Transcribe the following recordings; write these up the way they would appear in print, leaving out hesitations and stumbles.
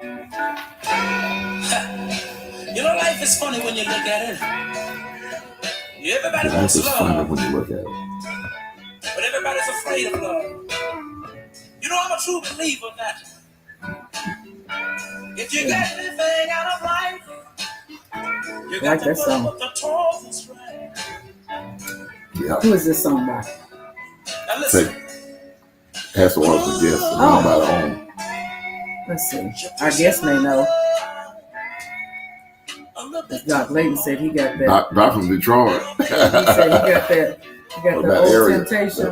You know, life is funny when you look at it. Everybody Life wants is funny love, when you look at it. but everybody's afraid of love. You know, I'm a true believer that if you get anything out of life, you got to put up with the toughest right. Yeah. Who is this song by? Now listen. That's one of the guests. Oh. Let's see. Our guest may know. Barbara Layton said he got that. Doc from Detroit. He said he got that. He got the old area. Temptation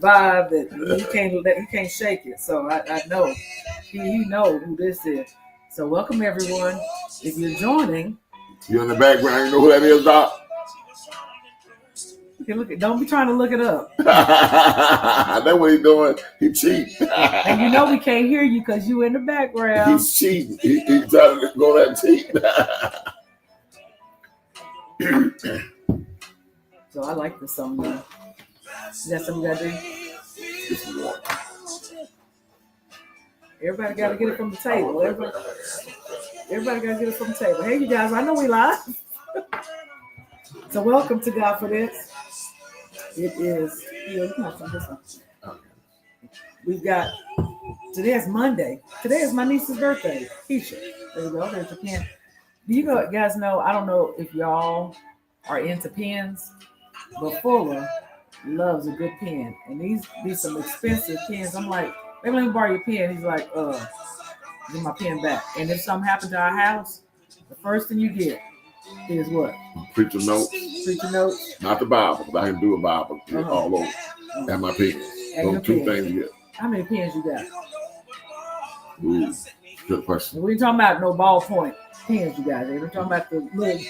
vibe that he can't shake it. So I know he know who this is. So welcome everyone. If you're joining, you're in the background. You know who that is, Doc? You can look at. Don't be trying to look it up. That's what he's doing. He cheating. And you know we can't hear you because you in the background. He's cheating. He's trying to go that cheat. So I like this song now. Is that something you gotta do? Everybody gotta get it from the table. Everybody gotta get it from the table. Hey you guys, I know we live. So welcome to God for This. It is you can have some of this one. We've got today is Monday. Today is my niece's birthday. Keisha. There we go. There's a pen. Do you guys know? I don't know if y'all are into pens, but Fuller loves a good pen, and these some expensive pens. I'm like, maybe let me borrow your pen. He's like, give my pen back. And if something happened to our house, the first thing you get is what? Preacher notes. Preacher notes. Not the Bible, but I can do a Bible all over. And my pen. Those two things you get. How many pens you got? Ooh, good question. We ain't talking about no ballpoint pens, you guys. We're talking about the little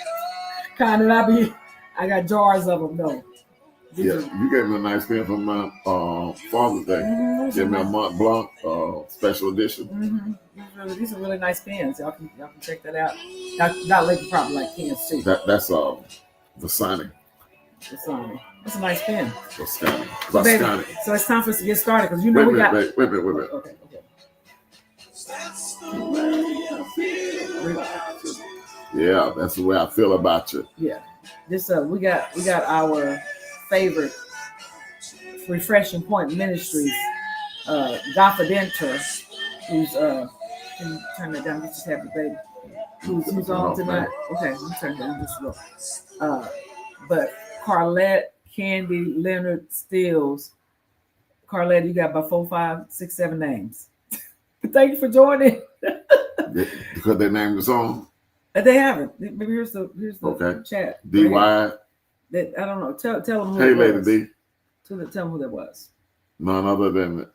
kind that I got jars of them, no. You gave me a nice pen for my Father's Day. Gave me a Mont Blanc special edition. These are really nice pens. Y'all can check that out. Not like probably like pens too. That's the Sonic. The Sonic. That's a nice pen. The Sonic. So it's time for us to get started because you know we got. Wait a minute. Okay. Yeah, that's the way I feel about you. Yeah. This we got our favorite Refreshing Point Ministries Godfidenter, who's can you turn that down? You just have the baby. Who's on tonight? Okay, let me turn down this look. But Carlette, Candy, Leonard, Stills. Carlette, you got about 4, 5, 6, 7 names. Thank you for joining. Because they named the song. They haven't. Maybe here's the chat. DY. I don't know. Tell them who hey, it was. Lady D. Tell them who that was. None other than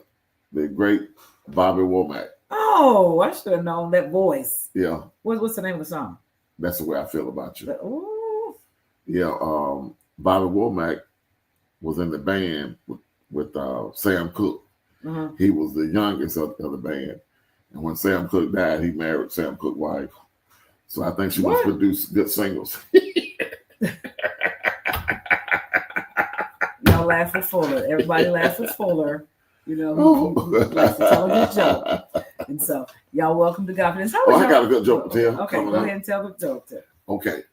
the great Bobby Womack. Oh, I should have known that voice. Yeah. What's the name of the song? That's the way I feel about you. Ooh. Yeah. Bobby Womack was in the band with Sam Cooke. He was the youngest of the band. And when Sam Cooke died, he married Sam Cooke's wife. So I think she must produce good singles. Y'all laugh at Fuller. Everybody laughs at Fuller. You know, he likes to tell a good joke. And so, y'all welcome to Confidence. I got a good joke to tell. Okay, go ahead and tell the joke. Okay.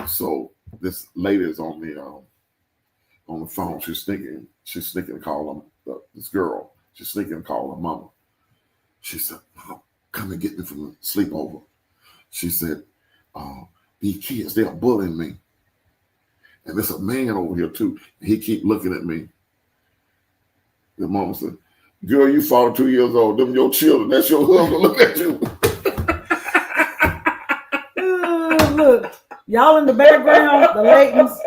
So this lady is on the phone. She's sneaking to call this girl. She's sneaking to call her mama. She said, "Mom, come and get me from the sleepover." She said, "These kids, they're bullying me. And there's a man over here too. He keep looking at me." The mama said, "Girl, you 42 years old. Them your children. That's your husband. Look at you." Look, y'all in the background, the Laytons.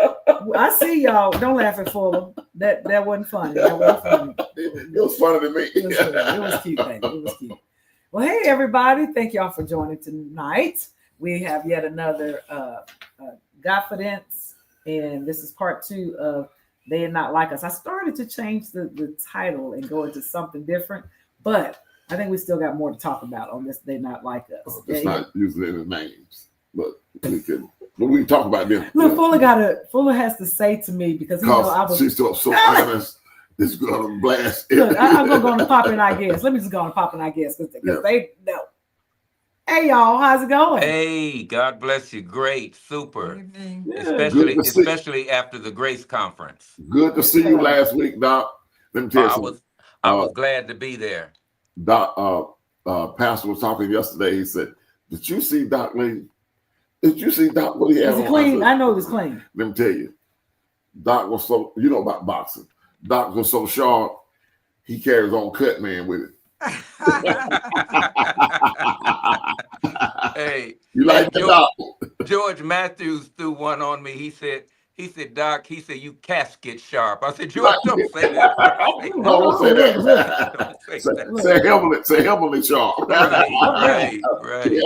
I see y'all. Don't laugh at Fuller. That wasn't funny. That wasn't funny. It was funny to me. It was cute, baby. It was cute. Well, hey, everybody. Thank y'all for joining tonight. We have yet another Godfidence, and this is part 2 of They Did Not Like Us. I started to change the title and go into something different, but I think we still got more to talk about on this They Did Not Like Us. It's not using any names, but we can talk about them. Look, Fuller has to say to me because she's so honest. This girl blast. Look, I'm gonna go on the pop in, I guess. Let me just go on the pop in, I guess, because they know. Hey, y'all, how's it going? Hey, God bless you. Great, super. Good. Especially after the Grace Conference. Good to see you last week, Doc. Let me tell you something. I was glad to be there. Doc, Pastor was talking yesterday. He said, "Did you see Doc Layton? Did you see Doc? What he had Was it on?" clean? I know it was clean. Let me tell you, Doc was so, you know about boxing. Doc was so sharp, he carries on cut man with it. Hey, you like that, Doc? George Matthews threw one on me. He said, Doc, he said, you casket sharp. I said, George, don't say that. Don't say that. Don't say that. Say heavenly sharp. Right. Yeah.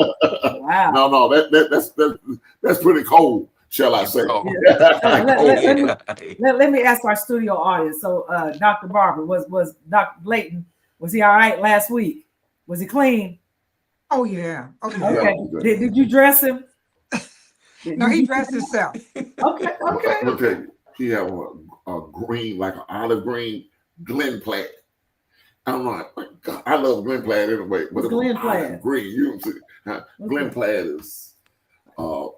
Wow. No, that's pretty cold, shall I say. Let me ask our studio audience. So Dr. Barbara, was Dr. Layton, was he all right last week? Was he clean? Oh yeah. Okay. Did you dress him? No, he dressed himself. Okay. He had a green, like an olive green Glen plaid. I'm like, God, I love Glen plaid anyway. But Glen plaid? Green. You see, Glen plaid is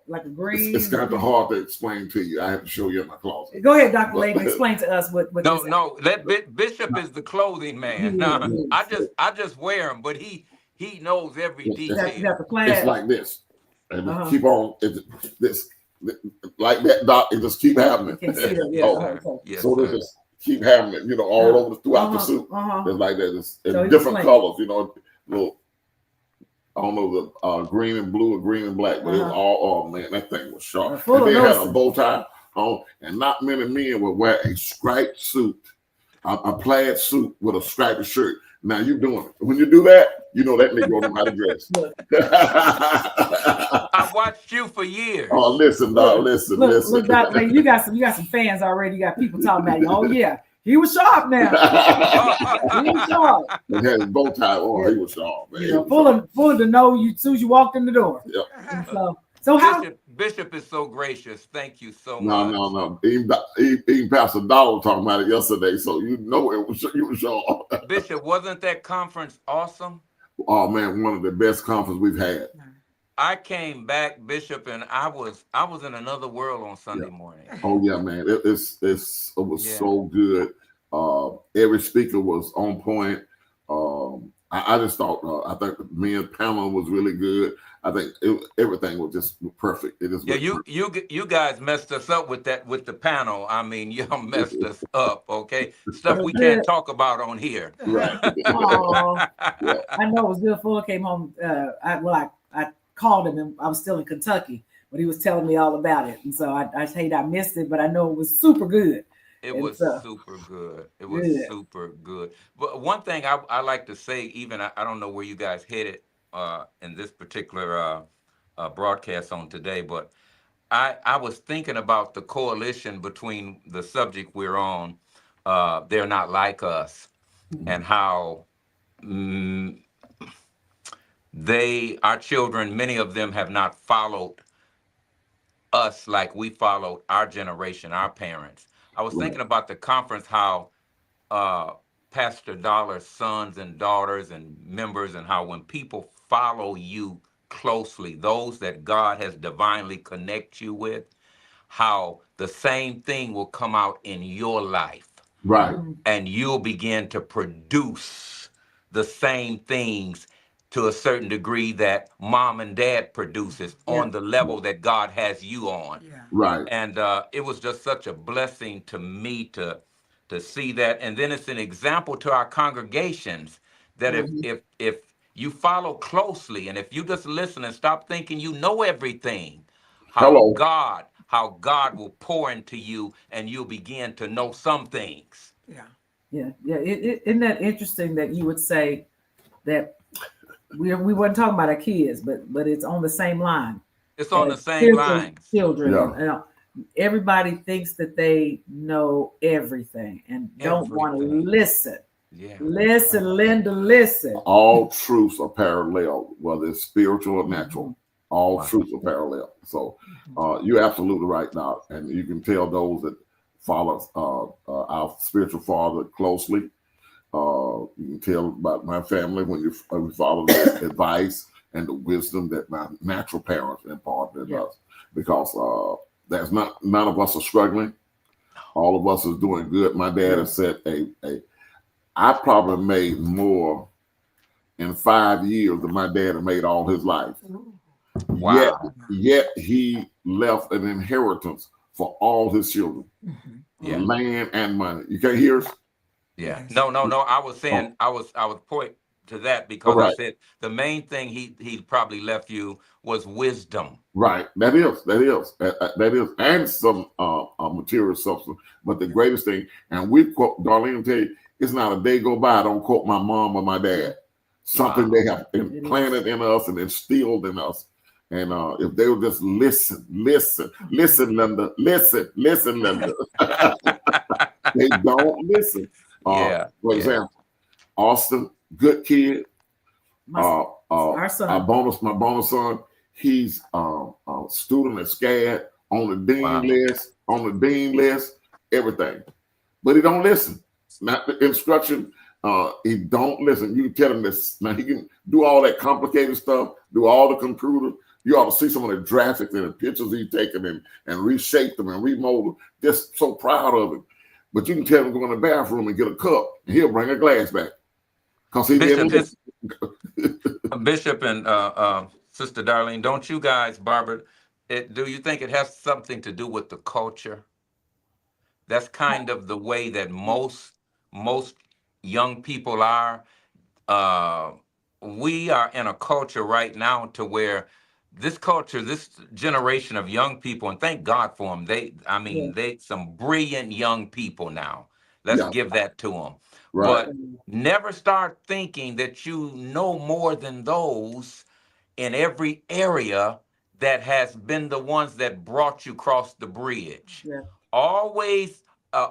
like a green. It's kind of hard to explain to you. I have to show you in my closet. Go ahead, Dr. Layton. Explain to us what. No. Let Bishop is the clothing man. I just wear him, but he knows every detail. It's like this, and keep on. This like that, Doc. It just keep happening. So they just keep happening. You know, all over throughout the suit. It's like that. It's different colors. You know, little. I don't know the green and blue or green and black, but it was all, oh man, that thing was sharp. And they had a bow tie on, and not many men would wear a striped suit, a plaid suit with a striped shirt. Now you doing it. When you do that, you know that nigga know how to dress. I watched you for years. Oh, listen, dog, listen. Look, Doc, you got some fans already. You got people talking about you. Oh yeah. He was sharp now. He was sharp. He had his bow tie on. He was sharp, man. You know, full to know you as soon as you walked in the door. Yep. So how Bishop is so gracious. Thank you so much. No. Even Pastor Donald talking about it yesterday, so you know you were sharp. Bishop, wasn't that conference awesome? Oh man, one of the best conferences we've had. I came back, Bishop, and I was in another world on Sunday morning. Oh yeah, man. It was so good. Every speaker was on point. I just thought I think the men's panel was really good. I think everything was just perfect. It is. Yeah, you guys messed us up with the panel. I mean, y'all messed us up. Okay, stuff we can't talk about on here. Right. I know it was good. Fuller came home. I called him, and I was still in Kentucky, but he was telling me all about it, and so I hate I missed it, but I know it was super good. It was super good. It was super good. But one thing I like to say, even I don't know where you guys headed in this particular broadcast on today, but I was thinking about the coalition between the subject we're on, They're Not Like Us, and how our children, many of them have not followed us like we followed our generation, our parents. I was thinking about the conference, how Pastor Dollar's sons and daughters and members, and how when people follow you closely, those that God has divinely connect you with, how the same thing will come out in your life. Right. And you'll begin to produce the same things to a certain degree that mom and dad produces on the level that God has you on. Yeah. Right. And it was just such a blessing to me to see that. And then it's an example to our congregations that if you follow closely, and if you just listen and stop thinking you know everything, how God will pour into you, and you'll begin to know some things. Yeah. Isn't that interesting that you would say that we weren't talking about our kids, but it's on the same line. It's on the same line. Children. Yeah. Everybody thinks that they know everything and don't want to listen. Yeah. Listen. All truths are parallel, whether it's spiritual or natural. All truths are parallel. So you're absolutely right, Doc. And you can tell those that follow our spiritual father closely. You can tell about my family when we follow their advice and the wisdom that my natural parents imparted in Yeah. us. Because there's none of us are struggling. All of us is doing good. My dad has said, I probably made more in 5 years than my dad had made all his life. Yet, Wow. yet he left an inheritance for all his children, Yeah. land and money. You can't hear us? Yeah. Yes. No. I was saying Oh, I was point to that all because I right. said the main thing he probably left you was wisdom. Right. That is, and some material substance. But the greatest thing, and we quote, Darlene will tell you, it's not a day go by I don't quote my mom or my dad. Something Wow. they have implanted in us and instilled in us. And if they would just listen, Linda, listen, Linda. They don't listen. Yeah. For Yeah. example, Austin, good kid. Our son. My bonus son, he's a student at SCAD on the Wow. dean list, everything. But he don't listen. Not the instruction. He don't listen. You can tell him this. Now he can do all that complicated stuff, do all the computer. You ought to see some of the graphics and the pictures he's taken and reshape them and remold them. Just so proud of him. But you can tell him to go in the bathroom and get a cup, and he'll bring a glass back. Because he didn't listen. Bishop and Sister Darlene, don't you guys, Barbara, do you think it has something to do with the culture? That's kind of the way that most young people are. Uh, we are in a culture right now to where this culture, this generation of young people, and thank God for them. They some brilliant young people now. Let's Yeah, give that to them. right. But never start thinking that you know more than those in every area that has been the ones that brought you across the bridge. Yeah. Always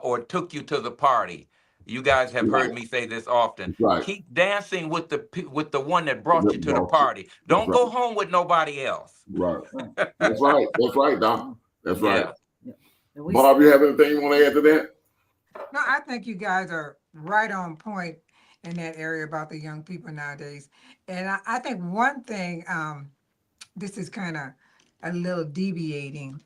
or took you to the party. You guys have Right. heard me say this often. Right. Keep dancing with the one that brought you to the party. Don't go home with nobody else. Right. That's right. That's right, Doc. That's right. Yeah. Bob, you have anything you want to add to that? No, I think you guys are right on point in that area about the young people nowadays. And I think one thing, this is kind of a little deviating.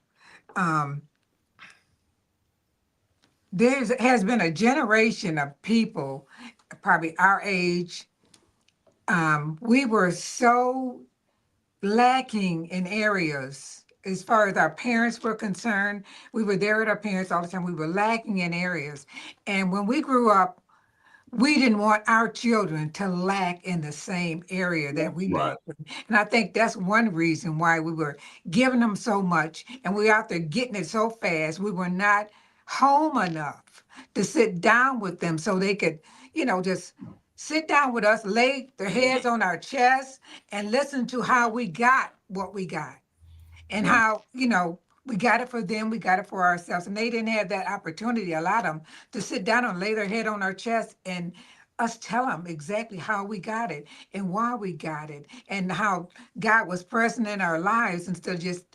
There has been a generation of people, probably our age. We were so lacking in areas as far as our parents were concerned. We were there with our parents all the time. We were lacking in areas. And when we grew up, we didn't want our children to lack in the same area that we Right. lacked. And I think that's one reason why we were giving them so much and we were out there getting it so fast. We were not home enough to sit down with them so they could, just sit down with us, lay their heads on our chest and listen to how we got what we got and how, we got it for them, we got it for ourselves. And they didn't have that opportunity, a lot of them, to sit down and lay their head on our chest and us tell them exactly how we got it and why we got it and how God was present in our lives instead of just,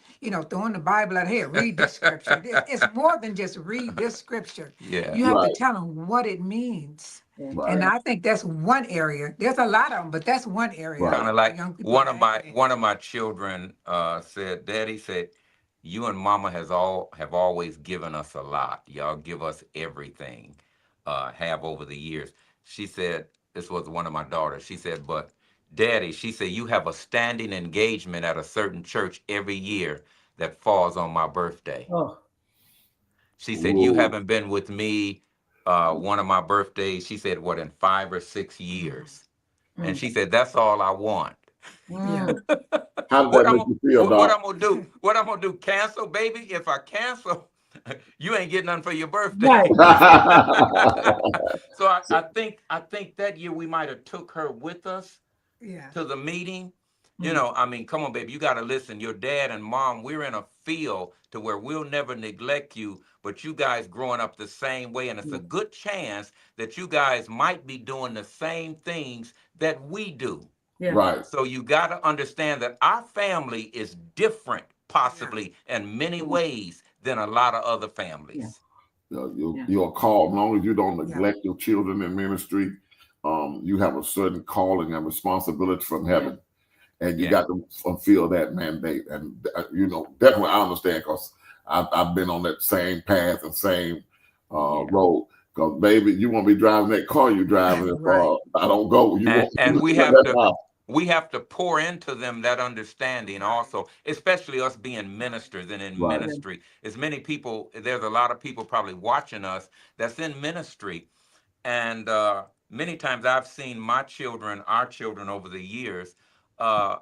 throwing the Bible out here, read this scripture. It's more than just read this scripture. Yeah. You have to tell them what it means. Right. And I think that's one area. There's a lot of them, but that's one area. Kind of like young people one of lacking. my children said, Daddy said, you and Mama have always given us a lot. Y'all give us everything, have over the years. She said, this was one of my daughters. She said, but Daddy, she said, you have a standing engagement at a certain church every year that falls on my birthday. Oh. She said, you haven't been with me one of my birthdays. She said, what, in 5 or 6 years? And she said, that's all I want. Yeah. How does that make you feel, What Doc? I'm gonna do? What I'm gonna do? Cancel, baby? If I cancel, you ain't getting nothing for your birthday. Right. So I think that year we might have took her with us Yeah. to the meeting. I mean, come on, baby, you got to listen. Your dad and mom, we're in a field to where we'll never neglect you, but you guys growing up the same way, and it's a good chance that you guys might be doing the same things that we do. Yeah. Right. So you got to understand that our family is different, possibly in many ways, than a lot of other families. You're called. As long as you don't neglect your children in ministry, you have a certain calling and responsibility from heaven. and you Yeah. got to fulfill that mandate. And definitely I understand, because I've been on that same path and same road. Because baby, you won't be driving that car you're driving if Right. I don't go. You And won't. and That's how. we have to pour into them that understanding also, especially us being ministers and in Right. ministry. As many people, there's a lot of people probably watching us that's in ministry. And many times I've seen my children, our children over the years,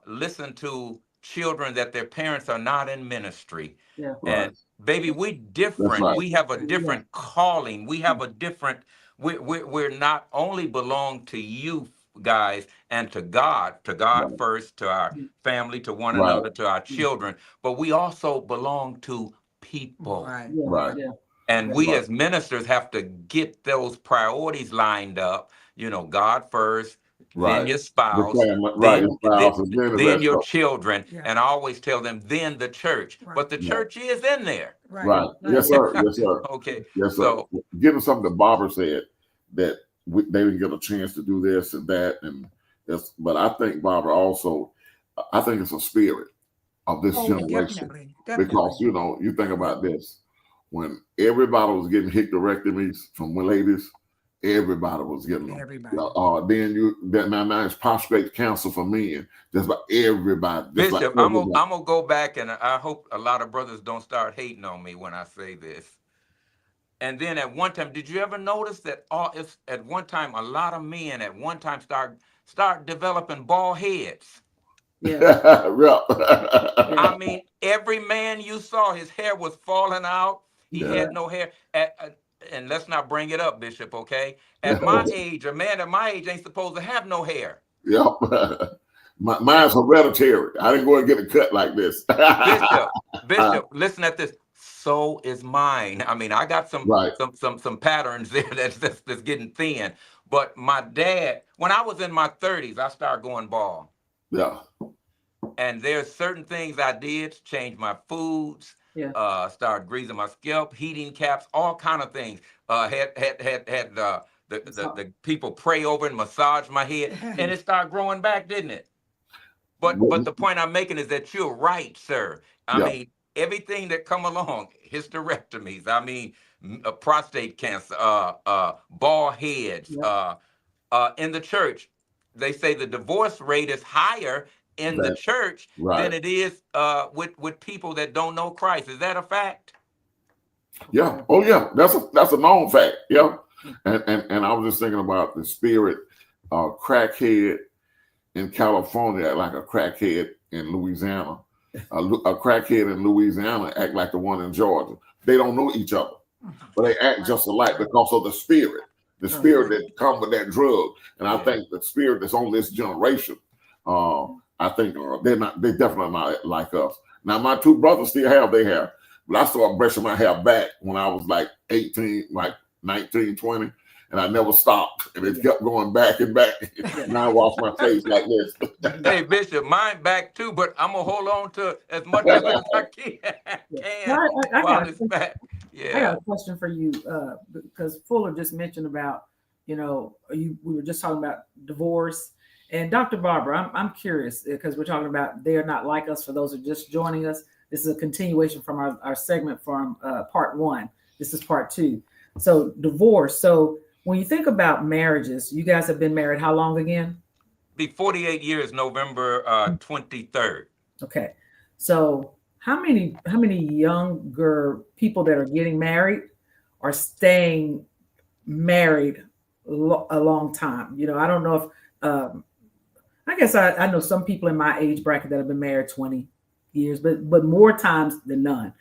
listen to children that their parents are not in ministry. Yeah. Right. And baby, we That's different. right. We have a Right. different calling. We have a different, we're not only belong to you guys and to God Right. first, to our family, to one Right. another, to our children, but we also belong to people. Right. Yeah. Right. Yeah. And Yeah. we Right. as ministers have to get those priorities lined up. God first, then Right. your The spouse, family, right, your then then, spouse, and then the then rest your of children. Yeah. And I always tell them, then the church. Right. But the right. church is in there. Right. Right. Right. Yes, sir. Yes, sir. Okay. Yes, sir. So Given something that Barbara said, that they didn't get a chance to do this and that, and this, but I think Barbara also, I think it's a spirit of this Oh, generation, definitely. because Definitely. you think about this, when everybody was getting hysterectomies from ladies, everybody was getting them. Everybody. Now it's prostate cancer for men. Just like everybody. Just like Bishop, everybody. I'm gonna go back, and I hope a lot of brothers don't start hating on me when I say this. And then at one time, did you ever notice that if at one time a lot of men at one time start developing bald heads? Yeah. I mean, every man you saw, his hair was falling out. He Yeah. had no hair. And let's not bring it up, Bishop. Okay. At my age, a man at my age ain't supposed to have no hair. Yep. Mine's hereditary. I didn't go and get a cut like this. Bishop, listen at this. So is mine. I mean, I got Right. some patterns there that's getting thin. But my dad, when I was in my 30s, I started going bald. Yeah. And there's certain things I did to change my foods. Yeah. Started greasing my scalp, heating caps, all kind of things. Had the people pray over and massage my head, and it started growing back, didn't it? But the point I'm making is that you're right, sir. I Yeah. mean, everything that come along, hysterectomies, I mean, prostate cancer, bald heads, in the church, they say the divorce rate is higher in the church than it is with people that don't know Christ. Is that a fact? Yeah. Oh yeah. That's a known fact. Yeah. And I was just thinking about the spirit crackhead in California act like a crackhead in Louisiana. A crackhead in Louisiana act like the one in Georgia. They don't know each other, but they act just alike because of the spirit that comes with that drug. And I think the spirit that's on this generation, I think they're definitely not like us. Now my two brothers still have their hair, but I started brushing my hair back when I was like 18, like 19, 20. And I never stopped, and it kept going back and back. Now I wash my face like this. Hey, Bishop, mine back too, but I'm gonna hold on to as much of it as I can while it's back. I got a question for you, because Fuller just mentioned about, we were just talking about divorce. And Dr. Barbara, I'm curious, because we're talking about They Are Not Like Us. For those who are just joining us, this is a continuation from our segment from part 1. This is part 2. So divorce. So when you think about marriages, you guys have been married how long again? Be 48 years, November 23rd. Okay. So how many younger people that are getting married are staying married a long time? I don't know if I guess I know some people in my age bracket that have been married 20 years, but more times than none,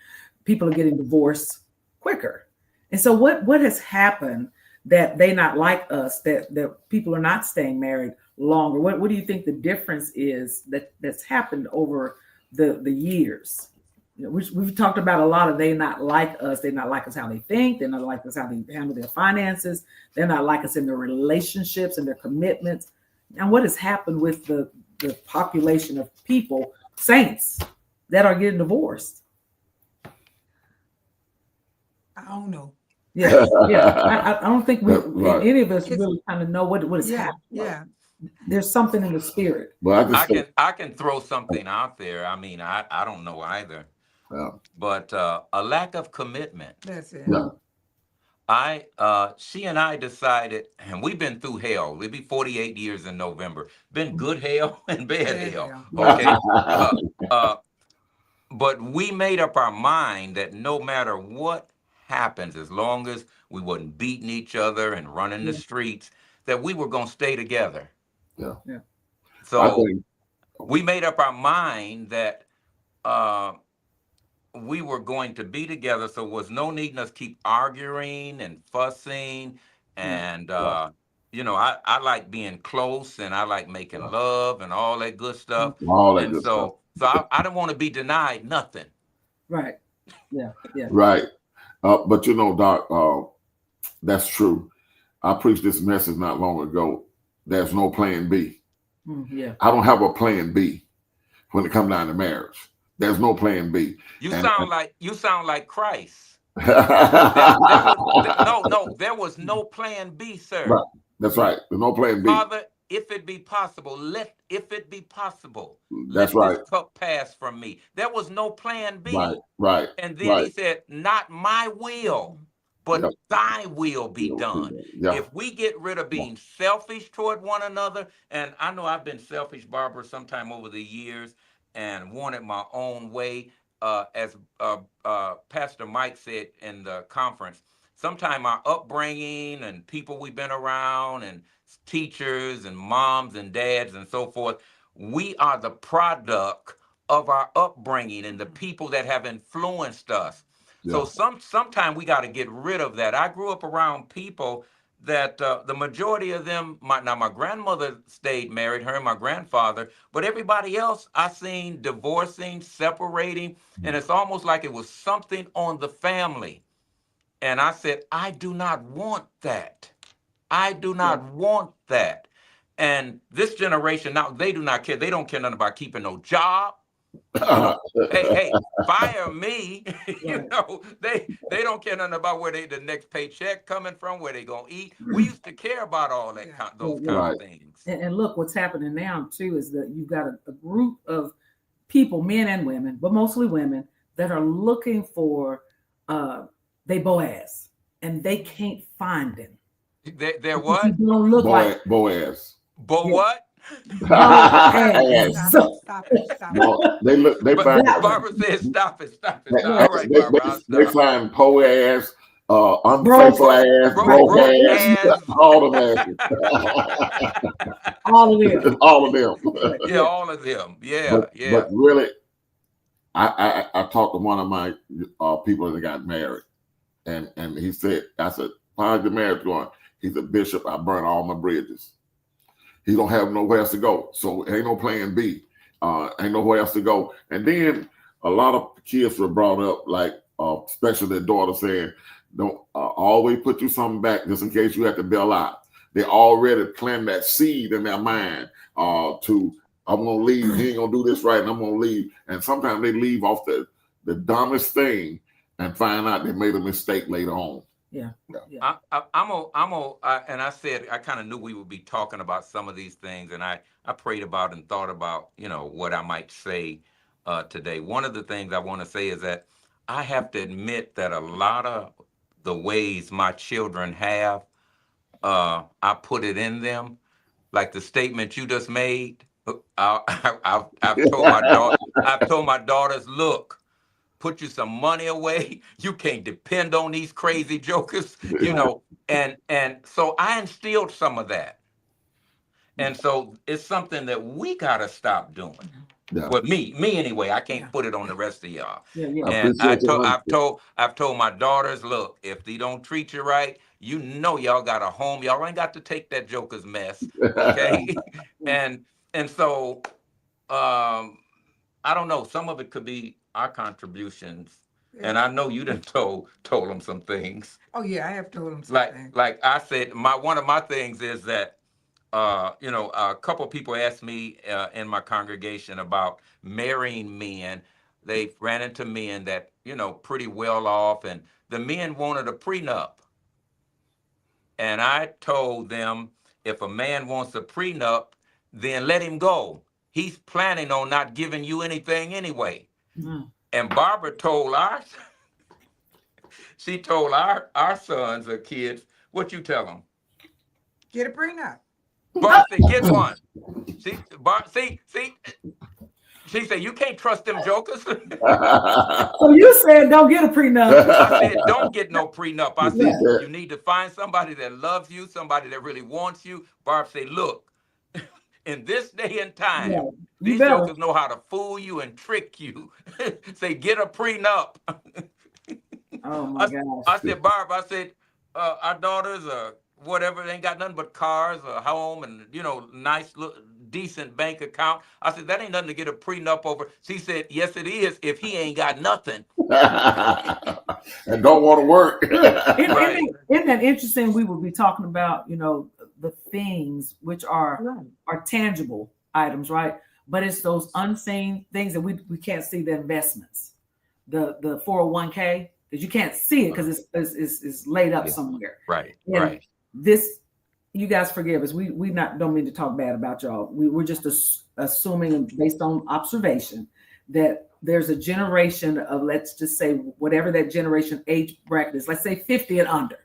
people are getting divorced quicker. And so what has happened that they not like us, that people are not staying married longer? What do you think the difference is that's happened over the years? We've talked about a lot of they not like us. They're not like us how they think. They're not like us how they handle their finances. They're not like us in their relationships and their commitments. And what has happened with the population of people, saints, that are getting divorced? I don't know. Yeah. I don't think any of us really kind of know what has happened. Yeah. There's something in the spirit. But I just say, I can throw something out there. I mean, I don't know either, yeah, but a lack of commitment. That's it. yeah, She and I decided, and we've been through hell. We'll be 48 years in November. Been good hell and bad Bad hell. hell. Yeah. Okay. Uh, uh, but we made up our mind that no matter what happens, as long as we wasn't beating each other and running the Yeah. streets, that we were going to stay together. yeah. Yeah. I So think, we made up our mind that uh, we were going to be together, so there was no need in us keep arguing and fussing. Yeah. And yeah, I like being close and I like making yeah, love and all that good stuff. all that And good stuff. I don't want to be denied nothing. Right. Yeah. Yeah. Right. But Doc, that's true. I preached this message not long ago. There's no plan B. Yeah. I don't have a plan B when it comes down to marriage. There's no plan B. You And, sound like Christ. There was no plan B, sir. right. That's right. There's no plan B. Father, if it be possible, That's let this right. cup pass from me. There was no plan Right. B. Right. And then Right. he said, not my will, Yep. but thy will be done. Yeah. If we get rid of Yeah. being selfish toward one another, and I know I've been selfish, Barbara, sometime over the years and wanted my own way, as Pastor Mike said in the conference, sometime our upbringing and people we've been around and teachers and moms and dads and so forth, we are the product of our upbringing and the people that have influenced us. So Yeah. sometimes we got to get rid of that. I grew up around people that the majority of them, my grandmother stayed married, her and my grandfather, but everybody else I seen divorcing, separating, and it's almost like it was something on the family. And I said, I do not want that. I do Yeah. not want that. And this generation now, they do not care. They don't care nothing about keeping no job. Hey, fire me. Right. They don't care nothing about where the next paycheck coming from, where they gonna eat. We used to care about all that Yeah. those Yeah. kind Right. of things. And look, what's happening now too is that you've got a group of people, men and women, but mostly women, that are looking for they Boaz, and they can't find him They're because he what? don't look like Boaz. But yeah, what? Boaz. Yes. So Stop it. Stop it. No, they But find that one, Barbara said, stop it, stop it, they, stop. yeah, All right, Barbara, I'll they stop. find poor ass, broke, unfaithful ass, Broke, broke broke ass, ass. all them all of them. asses, all of them. Right, Yeah, yeah, all of them. Yeah, But yeah. really, I talked to one of my people that got married, and he said, I said, how's your marriage going? He's a bishop. I burn all my bridges. He don't have nowhere else to go, so ain't no plan B. Ain't nowhere else to go. And then a lot of kids were brought up, like especially their daughter saying, "Don't always put you something back just in case you have to bail out." They already plant that seed in their mind to I'm gonna leave. He ain't gonna do this right, and I'm gonna leave. And sometimes they leave off the dumbest thing and find out they made a mistake later on. yeah, And I said I kind of knew we would be talking about some of these things, and I prayed about and thought about what I might say today. One of the things I want to say is that I have to admit that a lot of the ways my children have, I put it in them, like the statement you just made. I've told my daughters, look, put you some money away. You can't depend on these crazy jokers. And so I instilled some of that. And so it's something that we gotta stop doing. Yeah, Well, me anyway. I Yeah. can't put it on the rest of y'all. yeah, yeah. I And appreciate your I've told my daughters, look, if they don't treat you right, y'all got a home. Y'all ain't got to take that joker's mess, okay? and and so I don't know. Some of it could be our contributions, and I know you done told them some things. Oh yeah, I have told them Like something. I said, one of my things is that a couple of people asked me in my congregation about marrying men. They ran into men that pretty well off, and the men wanted a prenup. And I told them, if a man wants a prenup, then let him go. He's planning on not giving you anything anyway. Mm. And Barbara told she told our sons or kids, what you tell them? Get a prenup. Barbara said, get one. See, she said, you can't trust them jokers. So you said don't get a prenup. I said, don't get no prenup. I Yeah. said, you need to find somebody that loves you, somebody that really wants you. Barb said, look, in this day and time, Yeah. You these better. jokers know how to fool you and trick you. Say, get a prenup. Oh my gosh. I said, Barb, I said, our daughters whatever, they ain't got nothing but cars, a home, and nice, decent bank account. I said, that ain't nothing to get a prenup over. She said, yes, it is if he ain't got nothing. And don't want to work. Right. Isn't that interesting? We will be talking about, the things which are tangible items, right? But it's those unseen things that we can't see, the investments, the 401k, because you can't see it because it's laid up somewhere. Right. And Right. this, you guys forgive us. We don't mean to talk bad about y'all. We're just assuming based on observation that there's a generation of, let's just say, whatever that generation age bracket is, let's say 50 and under,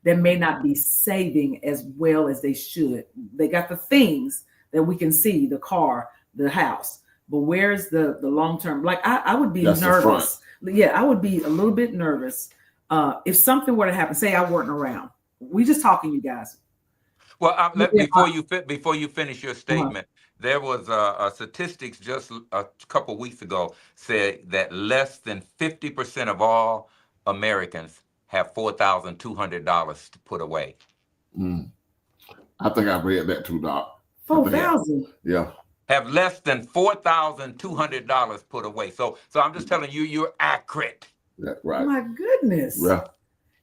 that may not be saving as well as they should. They got the things that we can see, the car, the house, but where's the long-term? Like I would be nervous. Yeah, I would be a little bit nervous if something were to happen. Say I weren't around. We just talking, you guys. Well, before you finish your statement, there was statistics just a couple weeks ago said that less than 50% of all Americans have $4,200 to put away. I think I read that too, Doc. 4,000. Yeah. Have less than $4,200 put away. So I'm just telling you, you're accurate. Yeah, right. Oh my goodness. Yeah.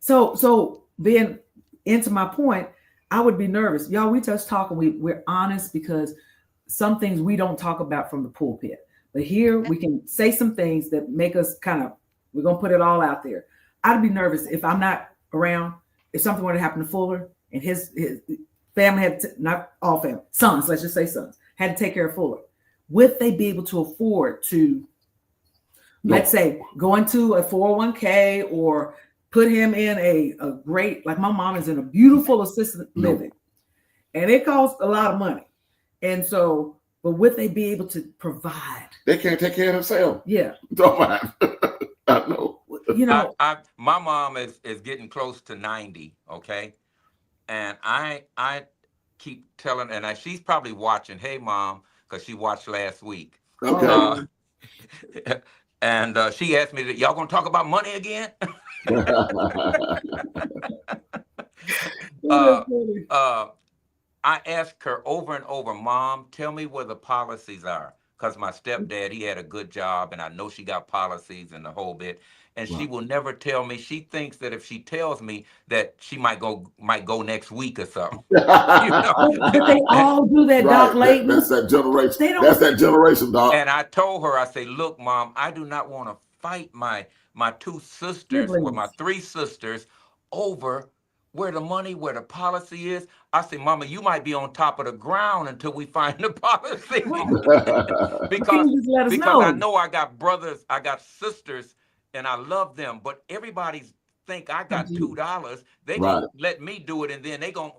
So being into my point, I would be nervous. Y'all, we just talk and we're honest, because some things we don't talk about from the pulpit. But here we can say some things that make us we're going to put it all out there. I'd be nervous if I'm not around, if something were to happen to Fuller and his family had not all family, sons, let's just say sons, had to take care of Fuller. Would they be able to afford to, let's say, go into a 401k or put him in a great, like my mom is in a beautiful assisted living, and it costs a lot of money. And so, but would they be able to provide? They can't take care of themselves. Yeah. Don't mind. I know. My mom is getting close to 90. Okay. And I keep telling, and she's probably watching. Hey, Mom, because she watched last week. Okay. And she asked me, y'all gonna talk about money again? I asked her over and over, Mom, tell me where the policies are. Because my stepdad, he had a good job, and I know she got policies and the whole bit. And she will never tell me. She thinks that if she tells me that she might go next week or something. But they all do that, right. Doc Layton. That's that generation. That's that generation, Doc. And I told her, I say, look, Mom, I do not want to fight my two sisters, or my three sisters, over where the policy is. I say, Mama, you might be on top of the ground until we find the policy. because I know I got brothers, I got sisters, and I love them, but everybody think I got $2. They gonna let me do it, and then they gonna,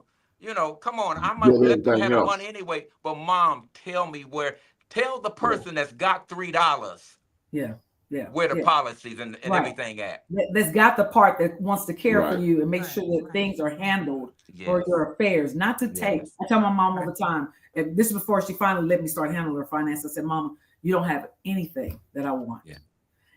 come on, I might let them have the money anyway. But Mom, tell me tell the person that's got $3. Yeah. Where the policies and everything at. That's got the part that wants to care for you and make sure that things are handled for your affairs, not to take. I tell my mom all the time, and this is before she finally let me start handling her finance. I said, Mama, you don't have anything that I want.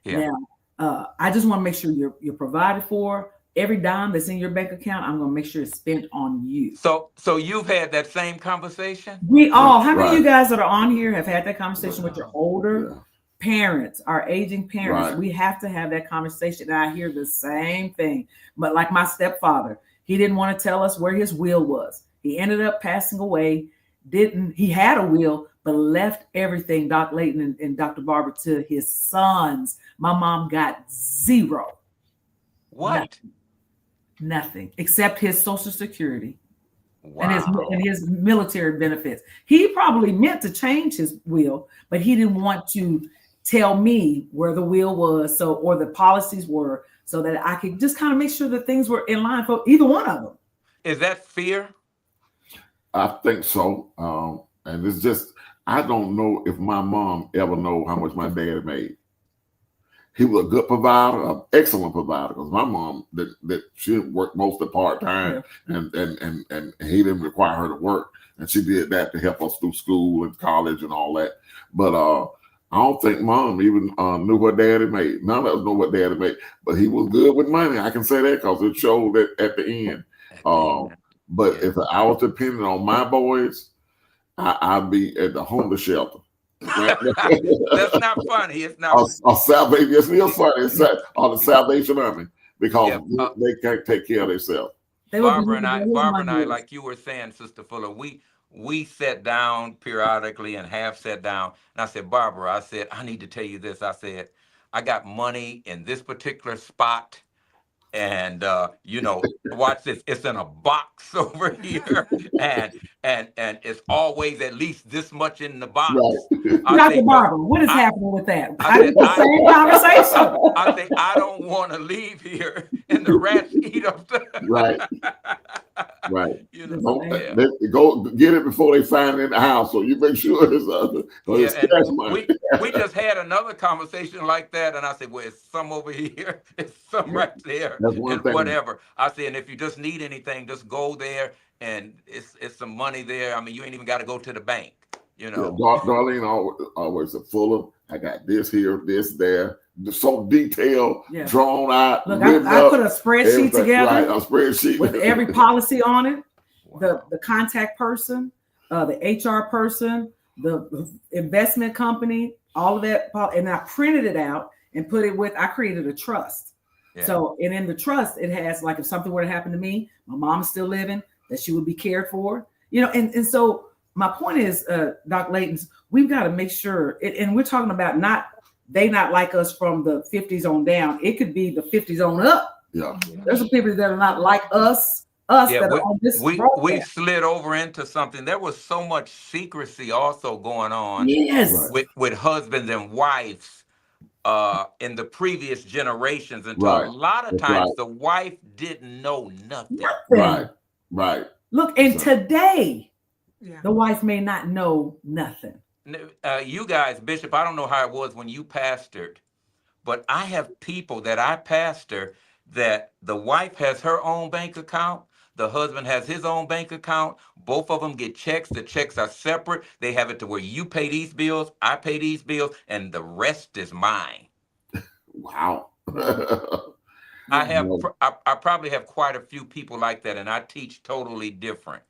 Now, I just want to make sure you're provided for. Every dime that's in your bank account, I'm going to make sure it's spent on you. So you've had that same conversation? We all, how many of you guys that are on here have had that conversation with your older parents, our aging parents? We have to have that conversation. And I hear the same thing. But like my stepfather, he didn't want to tell us where his will was. He ended up passing away. He had a will, but left everything, Doc Layton and Dr. Barbara, to his sons. My mom got zero. What? Nothing except his Social Security Wow. and his military benefits. He probably meant to change his will, but he didn't want to tell me where the will was, so or the policies were, so that I could just kind of make sure that things were in line for either one of them. Is that fear? I think so. And it's just, I don't know if my mom ever know how much my dad made. He was a good provider, an excellent provider. Because my mom, that she worked most of the part time, and he didn't require her to work, and she did that to help us through school and college and all that. But I don't think mom even knew what daddy made. None of us know what daddy made, but he was good with money. I can say that because it showed that at the end. At the end. But Yeah. if I was depending on my boys, I'd be at the homeless shelter. That's not funny. It's not. Or Salvation, it's real funny. Or the Salvation Army, because Yeah. they can't take care of themselves. Barbara and I, like you were saying, Sister Fuller, we sat down periodically and have sat down. And I said, Barbara, I said, I need to tell you this. I said, I got money in this particular spot. And watch this. It's in a box over here, and it's always at least this much in the box. Right. Dr. Barbara, what is happening with that? I said, the same conversation. I think I don't want to leave here and the rats eat up the Right. Right. Yeah. Go get it before they find it in the house, so you make sure it's cash money. We just had another conversation like that, and I said, well, it's some over here, it's some right there, That's one and thing. whatever. I said, and if you just need anything, just go there, and it's some money there. I mean, you ain't even got to go to the bank, Yeah, Darlene always said, Fuller, I got this here, this there, so detailed, drawn out. Look, I put a spreadsheet together, right, a spreadsheet with every policy on it, the contact person, the HR person, the investment company, all of that, and I printed it out and put it with. I created a trust. Yeah. So, and in the trust, it has, like, if something were to happen to me, my mom's still living, that she would be cared for, and so my point is, Dr. Layton, we've got to make sure, and we're talking about not like us from the 50s on down. It could be the 50s on up. Yeah. There's some people that are not like us that are on this. We slid over into something. There was so much secrecy also going on. Yes. With husbands and wives in the previous generations, until a lot of times the wife didn't know nothing. Right. Look, and today, the wife may not know nothing. You guys, Bishop, I don't know how it was when you pastored, but I have people that I pastor that the wife has her own bank account, the husband has his own bank account, both of them get checks, the checks are separate, they have it to where you pay these bills, I pay these bills, and the rest is mine. Wow. I probably have quite a few people like that, and I teach totally different.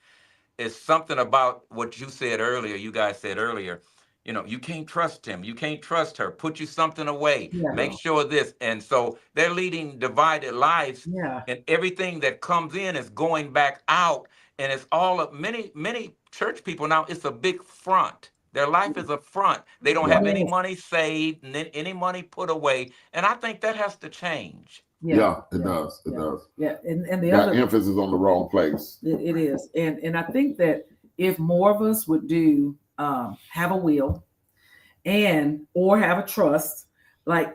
It's something about what you said earlier, you guys said earlier, you can't trust him, you can't trust her, put you something away, make sure this. And so they're leading divided lives, and everything that comes in is going back out. And it's all of many church people now, it's a big front. Their life is a front. They don't have any money saved and then any money put away. And I think that has to change. Yeah, it does. It does. Yeah, and the got other emphasis on the wrong place. It is, and I think that if more of us would do have a will, or have a trust, like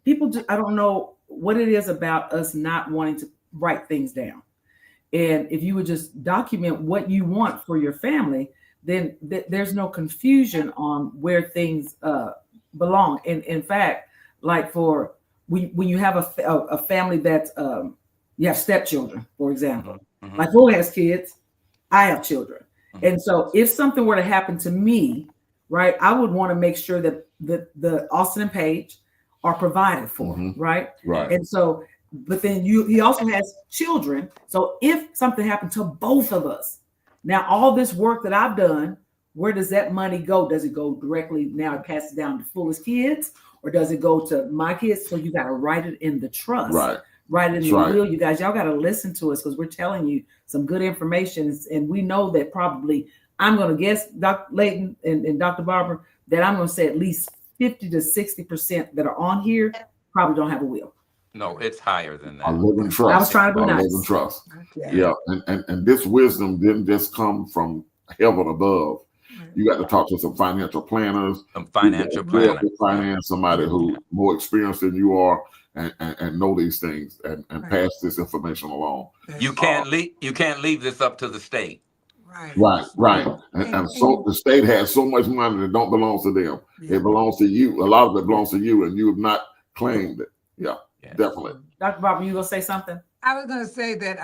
people I don't know what it is about us not wanting to write things down, and if you would just document what you want for your family, then there's no confusion on where things belong. And in fact, like for when you have a family that you have stepchildren, for example, like who has kids, I have children. And so if something were to happen to me, right, I would want to make sure that the Austin and Paige are provided for, right? And so, but then he also has children. So if something happened to both of us, now all this work that I've done, where does that money go? Does it go directly now and pass it down to Fuller's kids? Or does it go to my kids? So you got to write it in the trust, write it in the will. You guys, y'all got to listen to us because we're telling you some good information. And we know that probably, I'm going to guess, Dr. Layton and Dr. Barbara, that I'm going to say at least 50 to 60% that are on here probably don't have a will. No, it's higher than A that. living trust. I was trying to A be living nice. trust. Okay. Yeah, and this wisdom didn't just come from heaven above. Right. You got to talk to some financial planners, Some you got financial to deal planner. with finance, somebody who's more experienced than you are, and know these things and Right. pass this information along. You can't leave this up to the state. Right. Right. And, And so the state has so much money that don't belong to them. yeah. It belongs to you. A lot of it belongs to you, and you have not claimed it. Yeah, Yeah. definitely. Dr. Barbara, you gonna say something? I was going to say that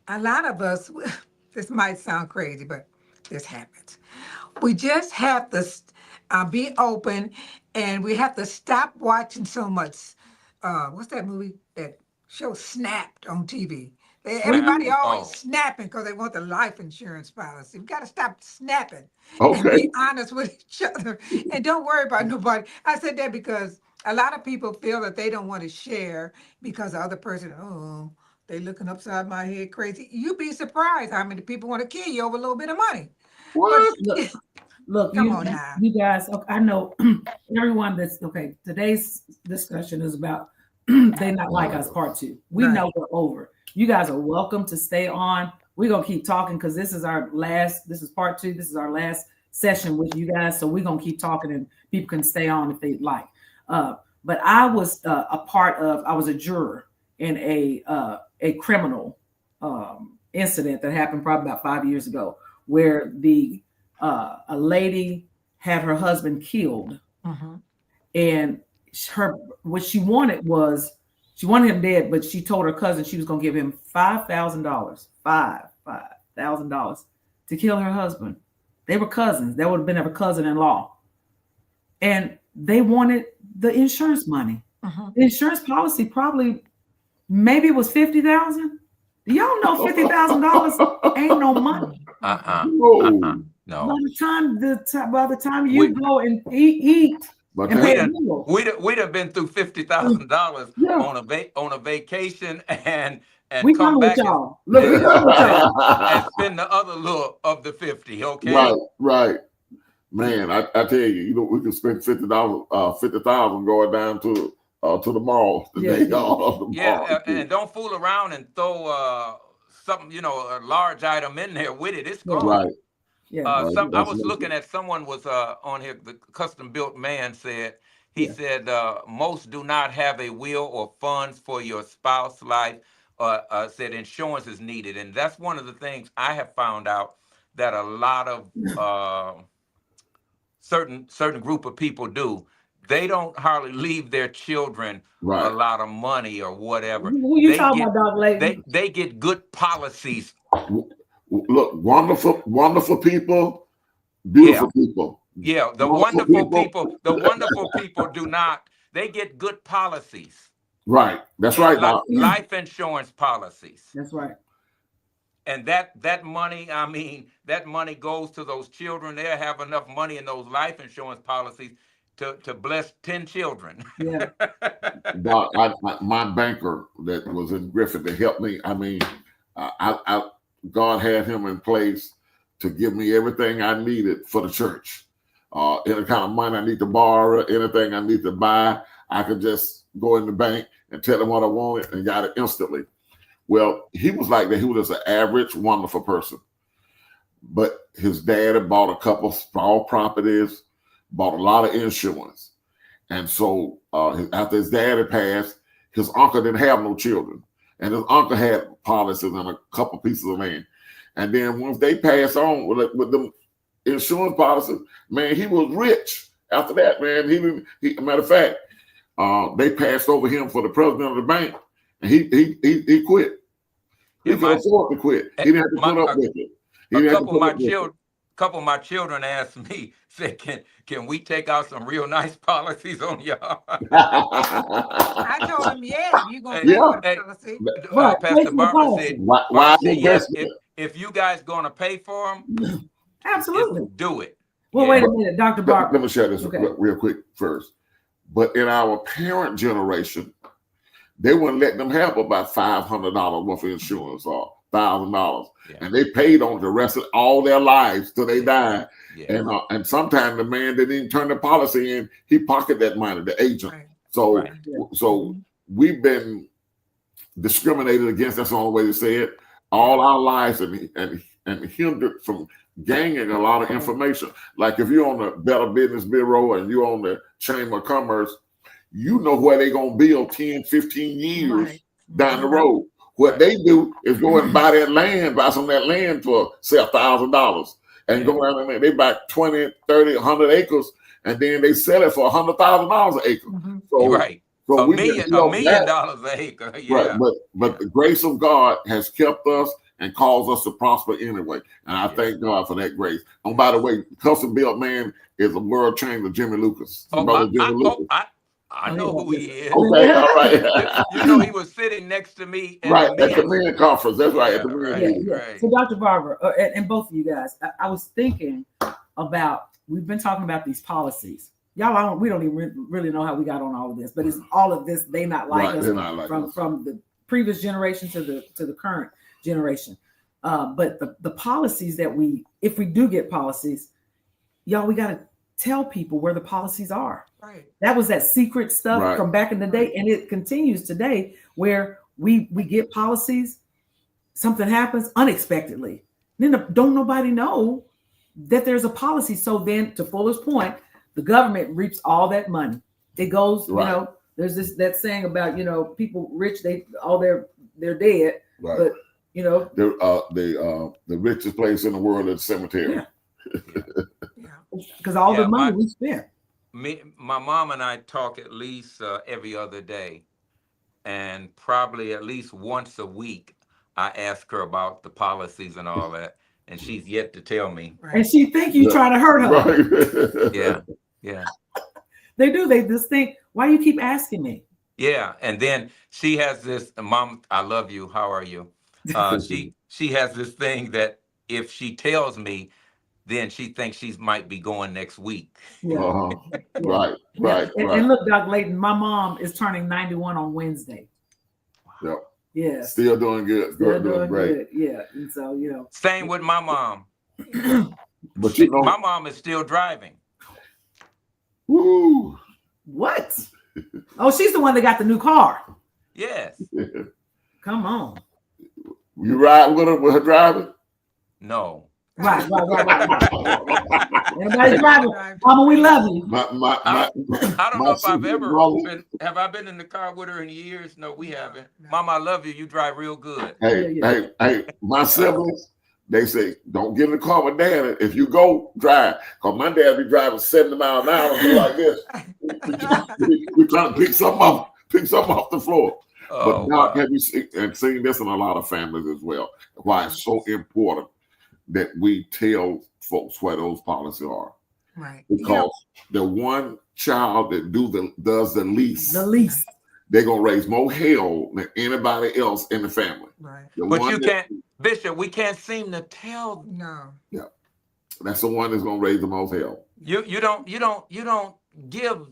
a lot of us, this might sound crazy, but this happens. We just have to be open, and we have to stop watching so much. What's that movie that show Snapped on TV? Everybody always Oh. snapping because they want the life insurance policy. We got to stop snapping and Okay. be honest with each other, and don't worry about nobody. I said that because a lot of people feel that they don't want to share because the other person, oh, they looking upside my head crazy. You'd be surprised how many people want to kill you over a little bit of money. What? Look, Come on now. you guys. Okay, I know everyone that's okay. Today's discussion is about They Not Like Us Part 2. We Right. know we're over. You guys are welcome to stay on. We're gonna keep talking because this is our last. This is part 2. This is our last session with you guys. So we're gonna keep talking, and people can stay on if they'd like. But I was I was a juror in a criminal incident that happened probably about 5 years ago, where a lady had her husband killed, and what she wanted was she wanted him dead, but she told her cousin she was going to give him $5,000 to kill her husband. They were cousins. That would have been her cousin-in-law, and they wanted the insurance money. The insurance policy probably maybe it was $50,000. Do y'all know $50,000 ain't no money? No. No. By the time you go and eat But and that- pay We'd a have, bill. we'd have been through $50,000 Yeah. on a vacation and We come come with back and, y'all. Look, we come with y'all. and spend the other little of the 50. Okay. right. Man, I tell you, we can spend $50,000 going down to the mall today. Yeah, and don't fool around and throw something, a large item in there with it. It's gone. Right. Yeah. I was looking at someone was on here. The custom built man said said most do not have a will or funds for your spouse life. Said insurance is needed, and that's one of the things I have found out that a lot of certain group of people do. They don't hardly leave their children a lot of money or whatever. Who you talking about, Dr. Layton? They get good policies. Look, wonderful people, beautiful people. Yeah, the wonderful people do not. They get good policies. Right. That's right. Life insurance policies. That's right. And that money, I mean, that money goes to those children. They'll have enough money in those life insurance policies to bless 10 children. Yeah. My banker that was in Griffith to help me. I mean, God had him in place to give me everything I needed for the church. Any kind of money I need to borrow, anything I need to buy, I could just go in the bank and tell him what I wanted and got it instantly. Well, he was like that. He was just an average, wonderful person. But his dad had bought a couple small properties, bought a lot of insurance. And so after his dad had passed, his uncle didn't have no children. And his uncle had policies and a couple pieces of land. And then once they passed on with them insurance policies, man, he was rich. After that, man, matter of fact, they passed over him for the president of the bank, and he quit. He could afford to quit. He didn't have to put up with it. A couple of my children asked me, said, "Can we take out some real nice policies on y'all?" I told him, yeah, you're gonna pay for the policy. Pastor Barbara said, why yes, if you guys gonna pay for them, absolutely do it. Well, wait a minute, Dr. Barbara. Let me share this real quick first. But in our parent generation, they wouldn't let them have about $500 worth of insurance or $1,000, and they paid on the rest of all their lives till they died. And sometimes the man didn't even turn the policy in; he pocketed that money, the agent. So Right. Yeah. so we've been discriminated against. That's the only way to say it. All our lives and hindered from gaining a lot of information. Like if you're on the Better Business Bureau and you're on the Chamber of Commerce, you know where they're gonna build 10, 15 years Right. down the Right. road. What Right. they do is go and buy that land, buy some of that land for say $1,000 and Yeah. go down there. They buy 20, 30, 100 acres and then they sell it for $100,000 an acre. Mhm. You're So right. so A we've been million, a held million back. dollars an acre. Right, Yeah. but Yeah. the grace of God has kept us and caused us to prosper anyway. And I Yes. thank God for that grace. And by the way, custom built man is a world trainer, Jimmy Lucas, Oh, brother Jimmy Lucas. I Oh, know yeah. who he is. Okay, all right. You know, he was sitting next to me at the Right, at the men's. men conference. That's right, at Yeah, the men Yeah, right, meeting. yeah. right. So, Dr. Barbara, and both of you guys, I was thinking about, we've been talking about these policies. Y'all, we don't even really know how we got on all of this, but it's all of this. They not like Right, us they're not like us. from the previous generation to the current generation. But the policies that if we do get policies, y'all, we got to tell people where the policies are. Right. That was that secret stuff Right. from back in the day, and it continues today, where we get policies, something happens unexpectedly, then don't nobody know that there's a policy. So then, to Fuller's point, the government reaps all that money. It goes, Right. there's that saying about people rich, they're dead, Right. but The richest place in the world is the cemetery. Yeah. Yeah. because all Yeah, the money we spent. My mom and I talk at least every other day, and probably at least once a week. I ask her about the policies and all that, and she's yet to tell me. And Right. she think you Yeah. trying to hurt her. Right. Yeah, yeah, They do. They just think, why do you keep asking me? yeah. And then she has this, Mom, I love you. How are you? She has this thing that if she tells me, then she thinks she might be going next week. Yeah. Uh-huh. Yeah. Right, Yeah. right, And right. look, Doc Layton, my mom is turning 91 on Wednesday. Yep. Yeah. Still doing good. They're Doing doing great. good. Yeah. And so, Same with my mom. But you know, My mom is still driving. woo. what? Oh, she's the one that got the new car. Yes. Come on. You ride with her driving? No. Right. Everybody driving. Mama, we love you. I don't my know if I've sister ever brother- have I been in the car with her in years? No, we haven't. Mom, I love you. You drive real good. Hey, my siblings, they say, don't get in the car with dad. If you go, drive. Because my dad be driving 70 miles an hour and be like this. We're trying to pick something off the floor. Oh, But Doc, wow. have you seen this in a lot of families as well? Why it's so important that we tell folks where those policies are. Right. Because the one child that does the least, they're gonna raise more hell than anybody else in the family. Right. The But one you can't, Bishop, we can't seem to tell. No. that's the one that's gonna raise the most hell. You don't give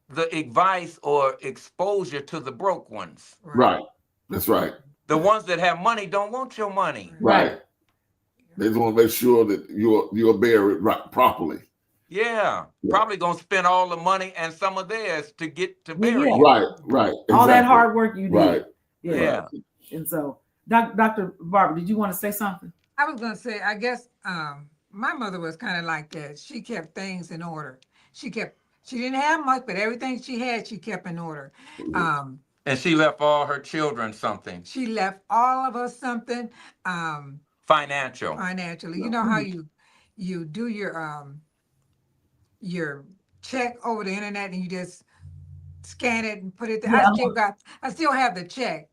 the advice or exposure to the broke ones. Right. That's right. The ones that have money don't want your money. Right. They just want to make sure that you're buried right properly. Yeah. Probably gonna spend all the money and some of theirs to get to bury you. Right. Exactly. All that hard work you did. Right. Yeah. And so, Dr. Barbara, did you want to say something? I was gonna say, I guess my mother was kind of like that. She kept things in order. She didn't have much, but everything she had, she kept in order. And she left all her children something. She left all of us something Financial. financially. You know how you do your check over the internet and you just scan it and put it there. Yeah. I still have the check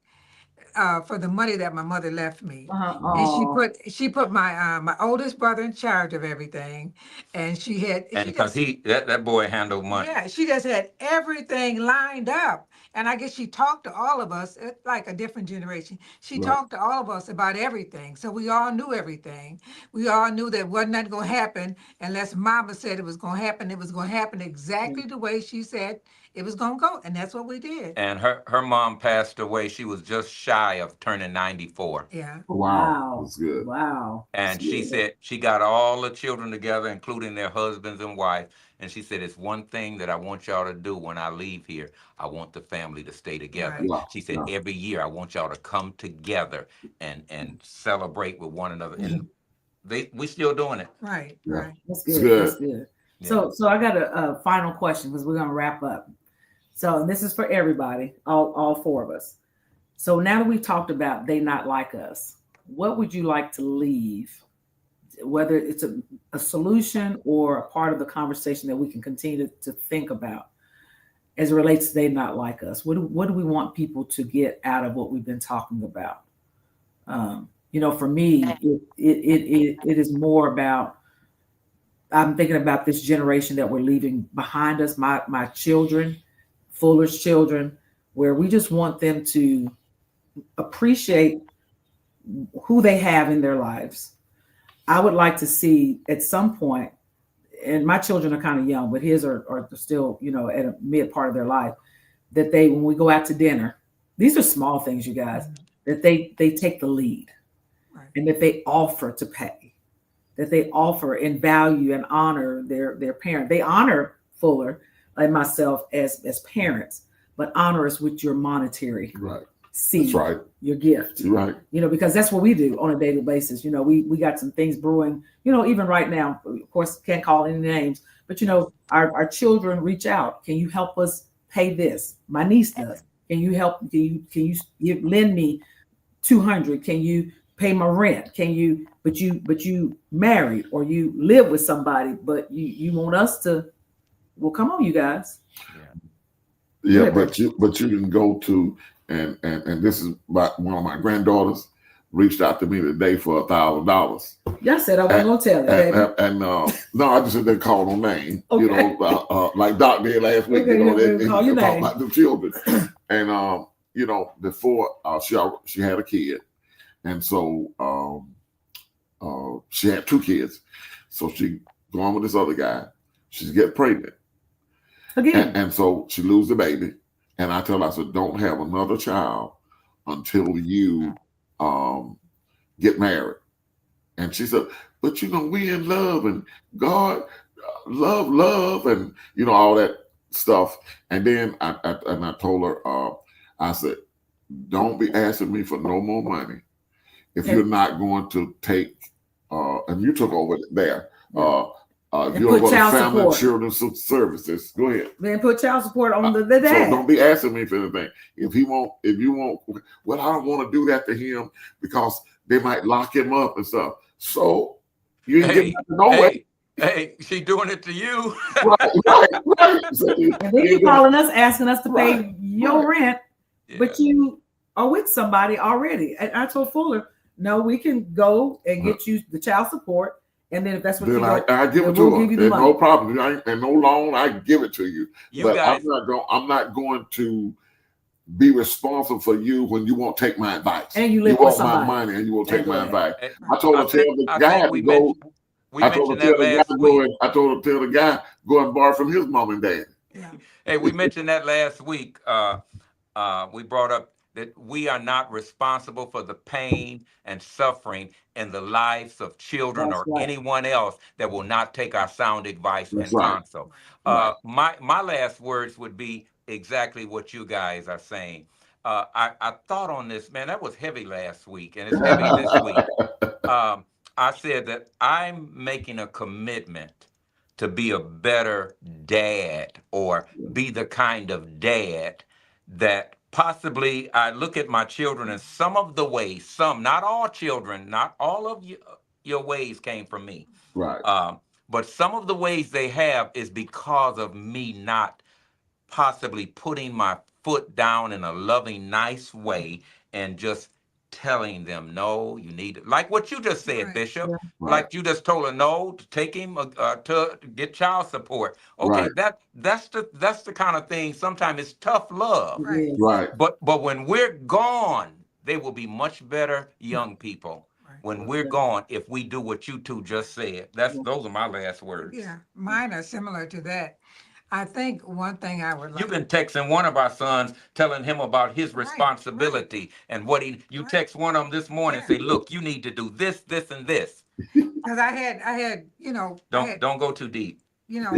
for the money that my mother left me. Uh-huh. And she put my oldest brother in charge of everything, and she had And because that boy handled money. yeah, she just had everything lined up. And I guess she talked to all of us, it's like a different generation. She talked to all of us about everything. So we all knew everything. We all knew that wasn't nothing going to happen unless Mama said it was going to happen. It was going to happen exactly the way she said it was gonna go, and that's what we did. And her mom passed away. She was just shy of turning 94. Yeah. Wow, Wow. that's good. Wow. That's And she good. said she got all the children together, including their husbands and wife. And she said, it's one thing that I want y'all to do when I leave here. I want the family to stay together. Right. Yeah, She said, yeah. every year I want y'all to come together and celebrate with one another. And we still doing it. Right. Yeah. Right. That's It's good. That's good. good. Yeah. So I got a final question because we're gonna wrap up. So and this is for everybody, all four of us. So now that we've talked about they not like us, what would you like to leave? Whether it's a solution or a part of the conversation that we can continue to think about as it relates to they not like us. What do we want people to get out of what we've been talking about? For me, it is more about I'm thinking about this generation that we're leaving behind us, my children, Fuller's children, where we just want them to appreciate who they have in their lives. I would like to see at some point, and my children are kind of young, but his are still, at a mid part of their life, that when we go out to dinner, these are small things, you guys, that they take the lead, Right. and that they offer to pay, that they offer and value and honor their parent. They honor Fuller and myself as parents, but honor us with your monetary Right. seed, That's right. your gift. You're right. Because that's what we do on a daily basis. We got some things brewing, even right now, of course, can't call any names, but our children reach out. Can you help us pay this? My niece does. Can you help? Can you lend me 200? Can you pay my rent? Can you, but you married or you live with somebody, but you want us to, well, come on, you guys. Yeah, Yeah, but you can go to and this is one of my granddaughters reached out to me today for $1,000. Y'all said I wasn't gonna tell it, baby. And no, I just said they called no name. Okay. Like Doc did last week. Okay, They call your talk name. about the children. And before she had a kid, and so she had 2 kids. So she going with this other guy. She's getting pregnant. Again. And so she loses the baby. And I tell her, I said, don't have another child until you get married. And she said, but we in love and God, love, and all that stuff. And then I told her, I said, don't be asking me for no more money if you're not going to take, and you took over there. If you don't go to Family and Children's Services, go ahead. Then put child support on the dad. So don't be asking me for anything. If you won't, well, I don't want to do that to him because they might lock him up and stuff. So you ain't getting nothing nowhere. Hey, she doing it to you. Right. So and then you calling us, asking us to pay your rent, but you are with somebody already. And I told Fuller, no, we can go and get you the child support. And then if that's what I give it to her. There's no problem. And no loan, I give it to you. But guys, I'm not going to be responsible for you when you won't take my advice. And you live want with somebody. my money and you won't take my advice. I told her tell the guy to go. I told her tell the guy go and borrow from his mom and dad. Yeah. Hey, we mentioned that last week. We brought up that we are not responsible for the pain and suffering in the lives of children or anyone else that will not take our sound advice and counsel. My last words would be exactly what you guys are saying. I thought on this, man, that was heavy last week, and it's heavy this week. I said that I'm making a commitment to be a better dad or be the kind of dad that possibly I look at my children in some of the ways, not all children, not all of your ways came from me. Right. But some of the ways they have is because of me not possibly putting my foot down in a loving, nice way and just telling them, no, you need it. Like what you just said, Bishop. Like you just told her, no, to take him to get child support. Okay, that's the kind of thing. Sometimes it's tough love. Right. But when we're gone, they will be much better young people. When we're gone, if we do what you two just said. Those are my last words. Yeah, mine are similar to that. I think one thing I would like. You've been texting one of our sons, telling him about his Right, responsibility and what you right. text one of them this morning, Yeah. say, look, you need to do this, this, and this. Because I had, Don't go too deep. you know,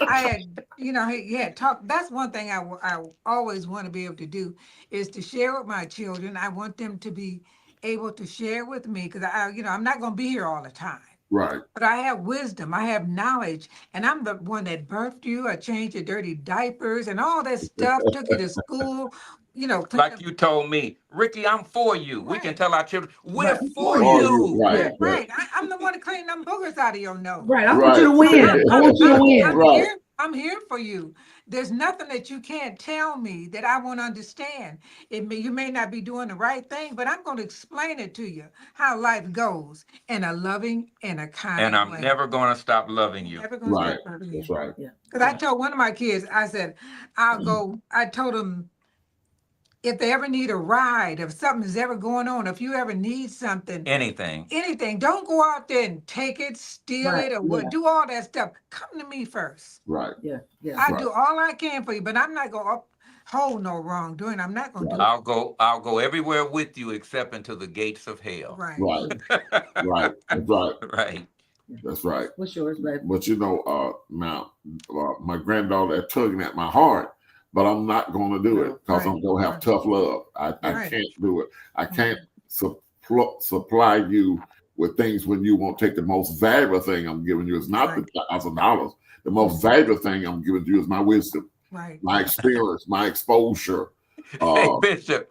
I had, he had talked. That's one thing I always want to be able to do is to share with my children. I want them to be able to share with me because I'm not going to be here all the time. Right. But I have wisdom, I have knowledge, and I'm the one that birthed you. I changed your dirty diapers and all that stuff, took you to school, cleaned Like up. you told me, Ricky, I'm for you. We can Right. tell our children, we're Right. for For you. you. Right. Yeah. Right. I'm the one to clean them boogers out of your nose. Right. I want Right. you to win. I want you to win. I'm Right. here. I'm here for you. There's nothing that you can't tell me that I won't understand. You may not be doing the right thing, but I'm going to explain it to you how life goes in a loving and a kind And I'm way. never going to stop loving you. Never gonna Right. stop loving That's you. right. Because I told one of my kids, I said, I told them, if they ever need a ride, if something's ever going on, if you ever need something, Anything. don't go out there and take it, steal Right, it, or yeah. do all that stuff. Come to me first. Right. Yeah. Yeah. I Right. do all I can for you, but I'm not gonna uphold no wrongdoing. I'm not gonna do I'll go everywhere with you except into the gates of it. hell. Right. Right. Right. That's right. Right. That's right. What's yours, baby? But now my granddaughter is tugging at my heart, but I'm not going to do it because I'm going to have tough love. I Right. can't do it. I can't supply you with things when you won't take the most valuable thing I'm giving you. It's not the $1,000. The most valuable thing I'm giving you is my wisdom, Right. my experience, my exposure. Hey, Bishop,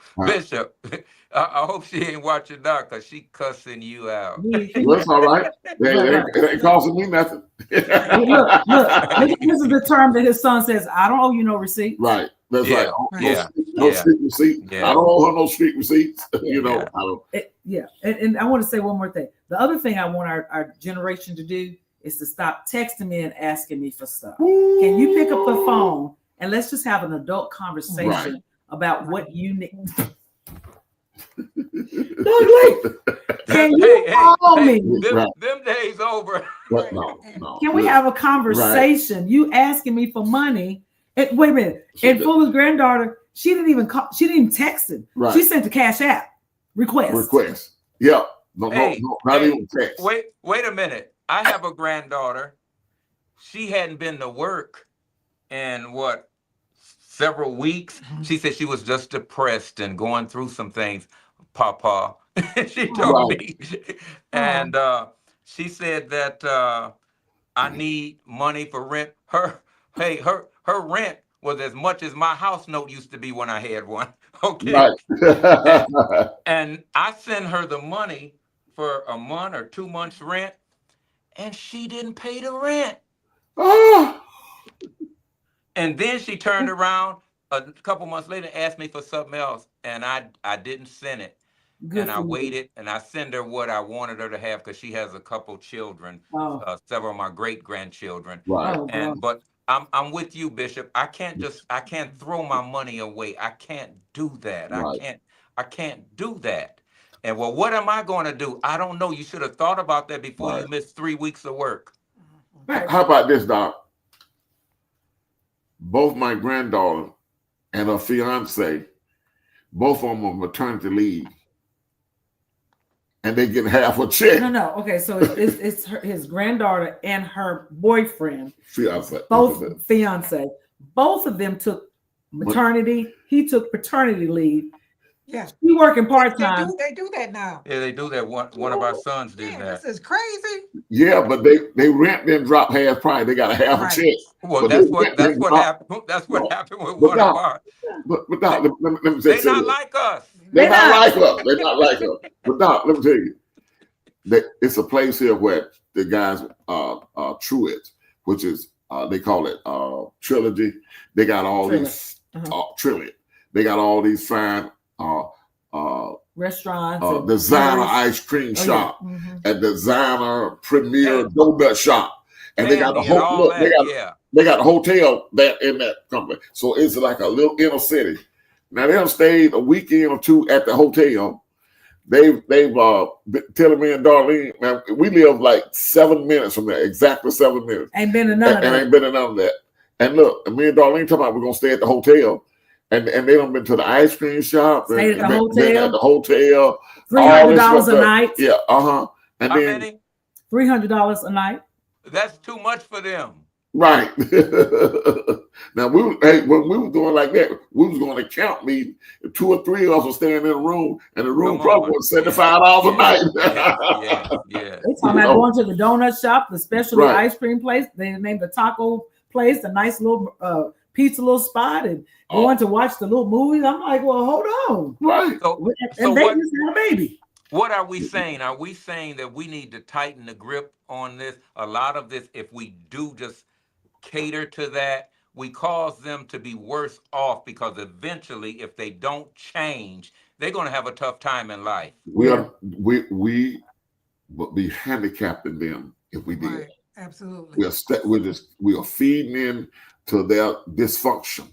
I hope she ain't watching now because she cussing you out. Well, that's all right. It ain't costing me nothing. Look. This is the term that his son says, I don't owe you no receipt. Right. That's Yeah, right. yeah, No yeah. street receipts. Yeah. I don't owe her no street receipts. Yeah. I don't. And I want to say one more thing. The other thing I want our generation to do is to stop texting me and asking me for stuff. Can you pick up the phone and let's just have an adult conversation about what you need? Can you call me? Them days over. But no. Can we have a conversation? Right. You asking me for money? Wait a minute. And Fuller's granddaughter, she didn't even call. She didn't even text him. Right. She sent the Cash App request. Yeah. Not even text. Wait a minute. I have a granddaughter. She hadn't been to work in several weeks. She said she was just depressed and going through some things. Papa, she told me, and she said that I need money for rent. Her rent was as much as my house note used to be when I had one. Okay, right. and I sent her the money for a month or 2 months rent, and she didn't pay the rent. And then she turned around a couple months later and asked me for something else, and I didn't send it. And I waited, and I sent her what I wanted her to have because she has a couple children, several of my great grandchildren. Right. But I'm with you, Bishop. I can't throw my money away. I can't do that. Right. I can't do that. And what am I going to do? I don't know. You should have thought about that before you missed 3 weeks of work. Right. How about this, Doc? Both my granddaughter and her fiance, both of them on maternity leave. And they get half a check. No. Okay, so it's his granddaughter and her boyfriend. Fiance. Both of them took maternity. He took paternity leave. Yeah. He working part-time. They do that now. Yeah, they do that. One of our sons did that. This is crazy. Yeah, but they rent then drop half price. They got a half a check. Well, that's what happened. That's what happened with one of our. But Doc, let me say they're not like us. They're not like us. They're not like us. But Doc, let me tell you, it's a place here where the guys Truett, which is they call it Trilogy. They got all these Trilliot. They got all these fine restaurants, designer ice cream shop, and designer premier donut shop, and they got the whole they got the hotel that in that company. So it's like a little inner city. Now they stayed a weekend or two at the hotel. they've been telling me and Darlene, man, we live like 7 minutes from there, exactly 7 minutes. Ain't been to none of And that. ain't been to none of that. And look, me and Darlene talking about we're gonna stay at the hotel, and they done been to the ice cream shop, Stayed at the been hotel. at the hotel, $300 a night. Yeah, and How then many? $300 a night. That's too much for them. right. Now when we were doing like that, we was going to count meeting. 2 or 3 of us were staying in a room, and the room Come probably on. was $75 a night. Yes. They talking about going to the donut shop, the specialty Right. ice cream place. They named the taco place, the nice little pizza little spot, and going to watch the little movies. I'm like, well, hold on. Right. And they just had a baby. What are we saying? Are we saying that we need to tighten the grip on this? A lot of this, if we do just cater to that, we cause them to be worse off, because eventually, if they don't change, they're going to have a tough time in life. We would be handicapping them if we did. Right. Absolutely. We are feeding in to their dysfunction.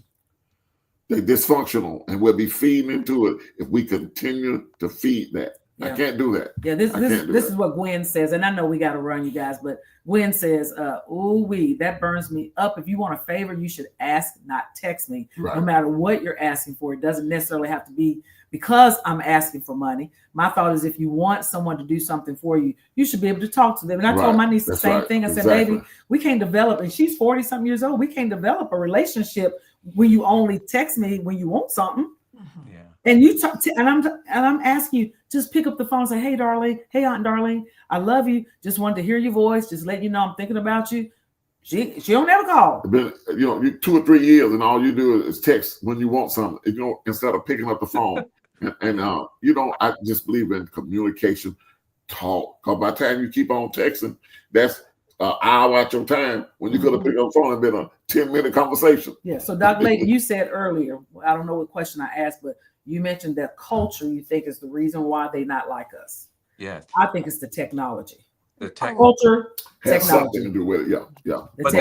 They're dysfunctional, and we'll be feeding into it if we continue to feed that. Yeah. I can't do that. Yeah, this is what Gwen says, and I know we got to run, you guys, but Gwen says, that burns me up. If you want a favor, you should ask, not text me. Right. No matter what you're asking for, it doesn't necessarily have to be because I'm asking for money. My thought is, if you want someone to do something for you, you should be able to talk to them. And I told my niece the same thing. I said, baby, we can't develop, and she's 40-something years old. We can't develop a relationship when you only text me when you want something. Yeah. And you talk and I'm asking you, just pick up the phone and say, hey, darling, hey, Aunt Darlene, I love you. Just wanted to hear your voice. Just let you know I'm thinking about you. She don't ever call. Been, 2 or 3 years, and all you do is text when you want something. Instead of picking up the phone. I just believe in communication, talk. Because by the time you keep on texting, that's an hour out your time when you could have picked up the phone and been a 10-minute conversation. Yeah. So, Dr. Layton, you said earlier, I don't know what question I asked, but you mentioned that culture you think is the reason why they not like us. Yes. I think it's the technology. Culture has technology. something to do with it. Yeah. But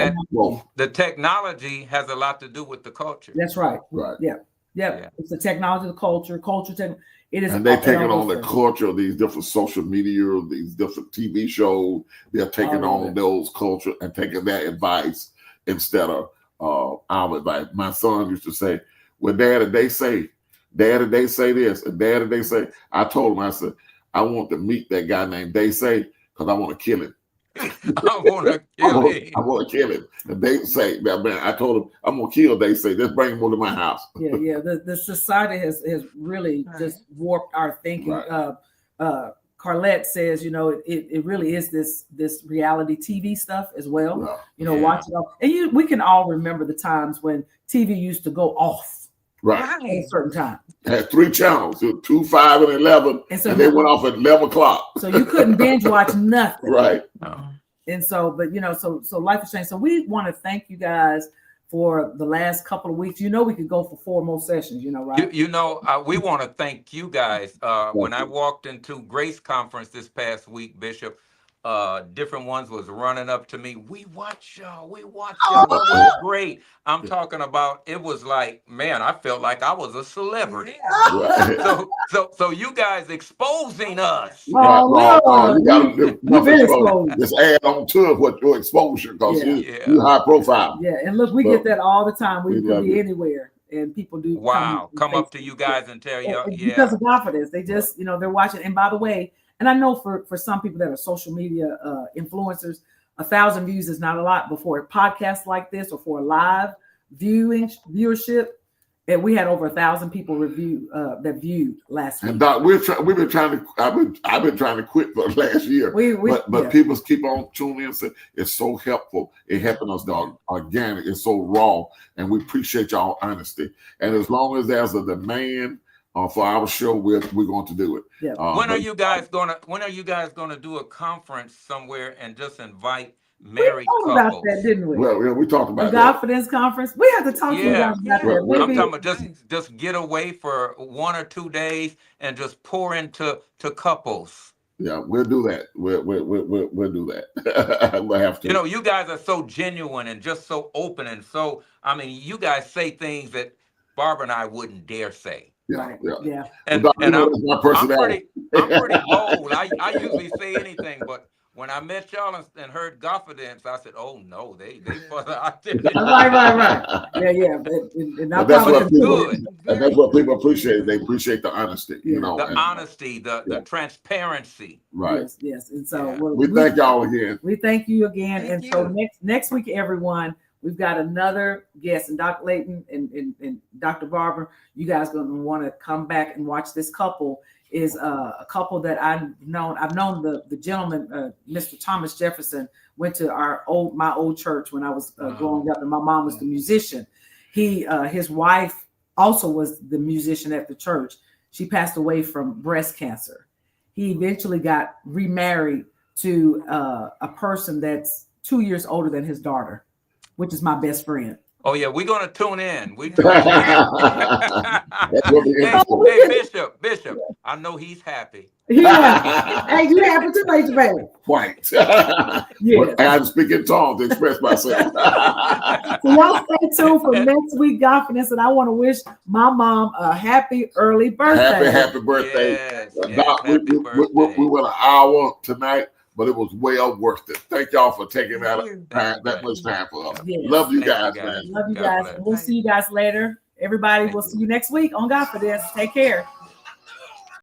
the technology has a lot to do with the culture. That's right. Right. Yeah. It's the technology, the culture. It is. And they're taking on the culture of these different social media, these different TV shows. They're taking on those culture and taking that advice instead of our advice. My son used to say, well, Daddy, they say this, and Daddy, they say. I told him, I said, I want to meet that guy named They Say, because I want to kill him. I want to kill him. And They Say, man, I told him, I'm going to kill They Say. Let's bring him over to my house. Yeah. The society has really just warped our thinking. Right. Carlette says, it really is this reality TV stuff as well. Watch it all. And we can all remember the times when TV used to go off. Right. At a certain time. Had 3 channels, 2, 5, and 11, and they went off at 11 o'clock. So you couldn't binge watch nothing. Right. And so, but so life is changing. So we want to thank you guys for the last couple of weeks. We could go for 4 more sessions, right? We want to thank you guys. When I walked into Grace Conference this past week, Bishop, different ones was running up to me. We watch y'all. It was great. I'm talking about, it was like, man, I felt like I was a celebrity. Right. So you guys exposing us. You gotta just add on to it what your exposure, because you're high profile. Yeah, and look, we get that all the time. We could be anywhere, and people do come up to you guys and tell you, because of confidence. They just, they're watching. And by the way, and I know for some people that are social media influencers, 1,000 views is not a lot. But for a podcast like this, or for a live viewership, and we had over 1,000 people that viewed last week. And Doc, we've been trying to. I've been trying to quit for last year. But people keep on tuning in and say it's so helpful. It's helping us, dog. Organic. It's so raw, and we appreciate y'all honesty. And as long as there's a demand for our show, we're going to do it. Yeah. When are you guys gonna do a conference somewhere and just invite married couples? About that, didn't we? Well, we talked about the Confidence Conference. We have to talk to you guys about that. I'm talking about just get away for 1 or 2 days and just pour into couples. Yeah, we'll do that. We'll do that. We'll have to. You guys are so genuine and just so open, and so, you guys say things that Barbara and I wouldn't dare say. Right. Yeah. And Well, and that's my personality. I'm pretty bold. I usually say anything, but when I met y'all and heard confidence, I said, "Oh no, they further out there." Right. Yeah. And I But that's probably what people, good. and that's what people appreciate. They appreciate the honesty, you know. The And, honesty, the transparency. right. Yes. And so Yeah. We thank y'all again. we thank you again. Thank And so you. next week, everyone, we've got another guest, and Dr. Layton and Dr. Barbara, you guys are going to want to come back and watch this couple. Is a couple that I've known. I've known the gentleman, Mr. Thomas Jefferson, went to my old church when I was growing up, and my mom was the musician. His wife also was the musician at the church. She passed away from breast cancer. He eventually got remarried to a person that's 2 years older than his daughter, which is my best friend. Oh yeah, we're gonna tune in. That's what we Hey, Bishop, I know he's happy. Yeah. Hey, you happy too, late, baby? White. Yeah. I'm speaking tongue to express myself. So y'all stay tuned for next week confidence, and I want to wish my mom a happy early birthday. Happy birthday. Yes, Doc, happy we birthday. went an hour tonight, but it was well worth it. Thank y'all for taking that much time for us. Yes. Love you Thank guys, you, man. Love you God guys. bless. We'll see you guys later. Everybody, we'll see you next week on God for This. Take care.